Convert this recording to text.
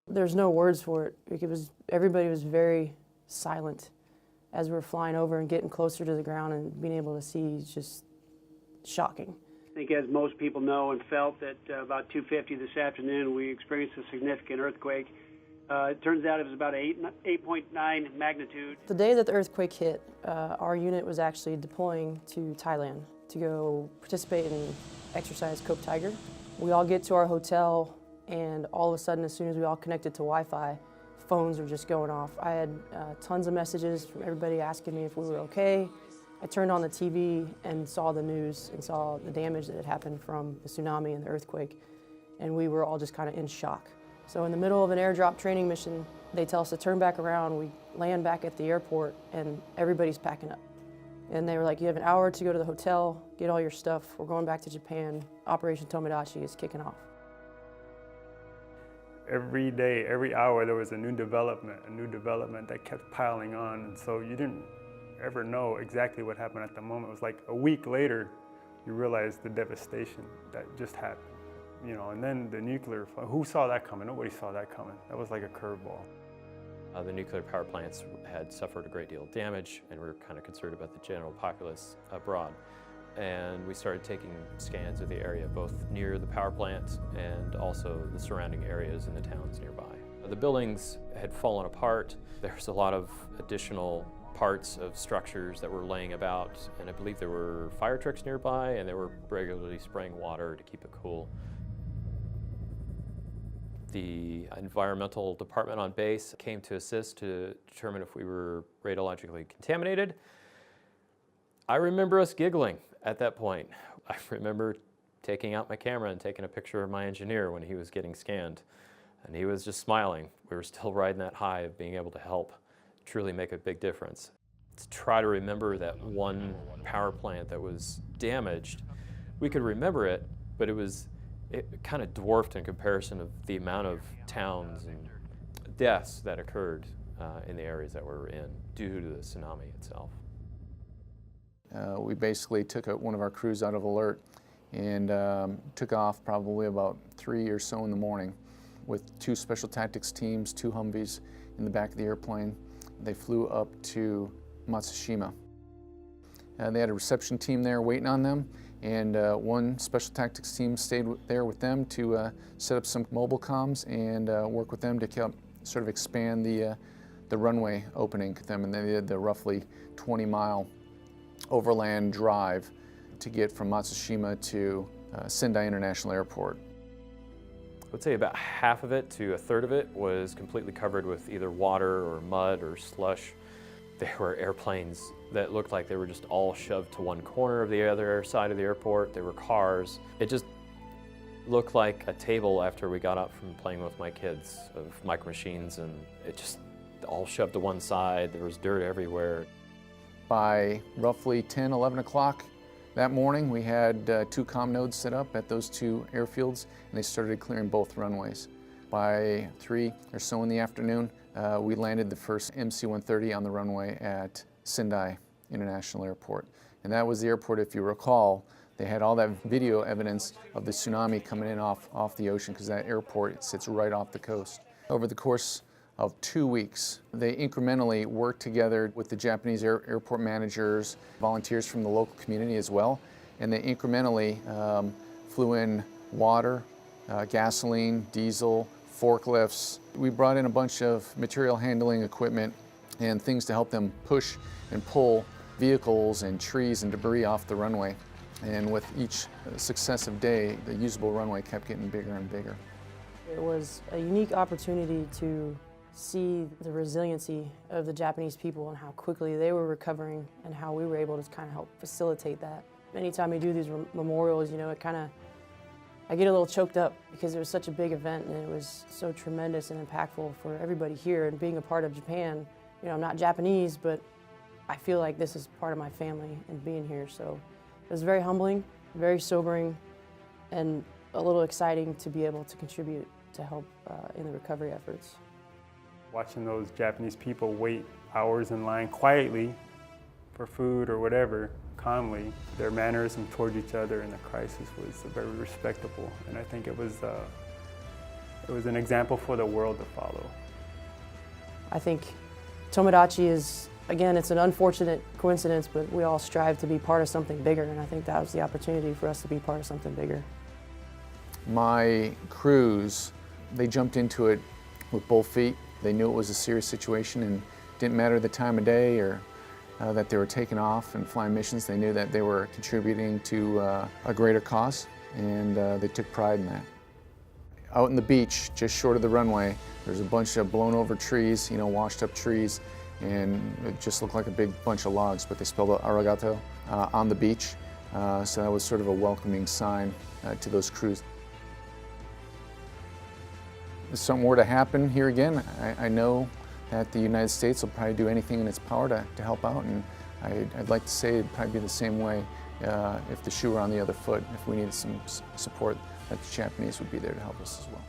There's no words for it. Everybody was very silent as we were flying over and getting closer to the ground, and being able to see is just shocking. I think, as most people know and felt, that about 2:50 this afternoon we experienced a significant earthquake. It turns out it was about 8.9 magnitude. The day that the earthquake hit, our unit was actually deploying to Thailand to go participate in exercise Cope Tiger. We all get to our hotel, and all of a sudden, as soon as we all connected to Wi-Fi, phones were just going off. I had tons of messages from everybody asking me if we were okay. I turned on the TV and saw the news and saw the damage that had happened from the tsunami and the earthquake, and we were all just kind of in shock. So in the middle of an airdrop training mission, they tell us to turn back around. We land back at the airport, and everybody's packing up. And they were like, you have an hour to go to the hotel, get all your stuff. We're going back to Japan. Operation Tomodachi is kicking off. Every day, every hour, there was a new development that kept piling on. And so you didn't ever know exactly what happened at the moment. It was like a week later, you realize the devastation that just happened. You know, and then the nuclear, who saw that coming? Nobody saw that coming. That was like a curveball. The nuclear power plants had suffered a great deal of damage, and we were kind of concerned about the general populace abroad. And we started taking scans of the area, both near the power plant and also the surrounding areas in the towns nearby. The buildings had fallen apart. There's a lot of additional parts of structures that were laying about, and I believe there were fire trucks nearby, and they were regularly spraying water to keep it cool. The environmental department on base came to assist to determine if we were radiologically contaminated. I remember us giggling at that point. I remember taking out my camera and taking a picture of my engineer when he was getting scanned, and he was just smiling. We were still riding that high of being able to help truly make a big difference. To try to remember that one power plant that was damaged, we could remember it, but it kind of dwarfed in comparison of the amount of towns and deaths that occurred in the areas that we were in due to the tsunami itself. We basically took one of our crews out of alert and took off probably about 3 or so in the morning with 2 special tactics teams, 2 Humvees in the back of the airplane. They flew up to Matsushima. They had a reception team there waiting on them, and one special tactics team stayed there with them to set up some mobile comms and work with them to sort of expand the runway opening to them. And they did the roughly 20-mile overland drive to get from Matsushima to Sendai International Airport. I would say about half of it to a third of it was completely covered with either water or mud or slush. There were airplanes that looked like they were just all shoved to one corner of the other side of the airport. There were cars. It just looked like a table after we got up from playing with my kids of micro machines, and it just all shoved to one side. There was dirt everywhere. By roughly 10, 11 o'clock that morning, we had 2 comm nodes set up at those 2 airfields, and they started clearing both runways. By 3 or so in the afternoon, we landed the first MC-130 on the runway at Sendai International Airport. And that was the airport, if you recall, they had all that video evidence of the tsunami coming in off the ocean, because that airport sits right off the coast. Over the course of 2 weeks, they incrementally worked together with the Japanese airport managers, volunteers from the local community as well, and they incrementally flew in water, gasoline, diesel, forklifts. We brought in a bunch of material handling equipment and things to help them push and pull vehicles and trees and debris off the runway. And with each successive day, the usable runway kept getting bigger and bigger. It was a unique opportunity to see the resiliency of the Japanese people and how quickly they were recovering, and how we were able to kind of help facilitate that. Anytime we do these memorials, you know, I get a little choked up, because it was such a big event and it was so tremendous and impactful for everybody here. And being a part of Japan, you know, I'm not Japanese, but I feel like this is part of my family and being here. So it was very humbling, very sobering, and a little exciting to be able to contribute to help in the recovery efforts. Watching those Japanese people wait hours in line quietly for food or whatever, calmly, their mannerism toward each other in the crisis was very respectable. And I think it was It was an example for the world to follow. I think Tomodachi is, again, it's an unfortunate coincidence, but we all strive to be part of something bigger, and I think that was the opportunity for us to be part of something bigger. My crews, they jumped into it with both feet. They knew it was a serious situation, and didn't matter the time of day or that they were taking off and flying missions. They knew that they were contributing to a greater cause, and they took pride in that. Out on the beach, just short of the runway, there's a bunch of blown over trees, washed up trees, and it just looked like a big bunch of logs, but they spelled arigato on the beach. So that was sort of a welcoming sign to those crews. If something were to happen here again, I know that the United States will probably do anything in its power to help out, and I'd like to say it'd probably be the same way if the shoe were on the other foot. If we needed some support, that the Japanese would be there to help us as well.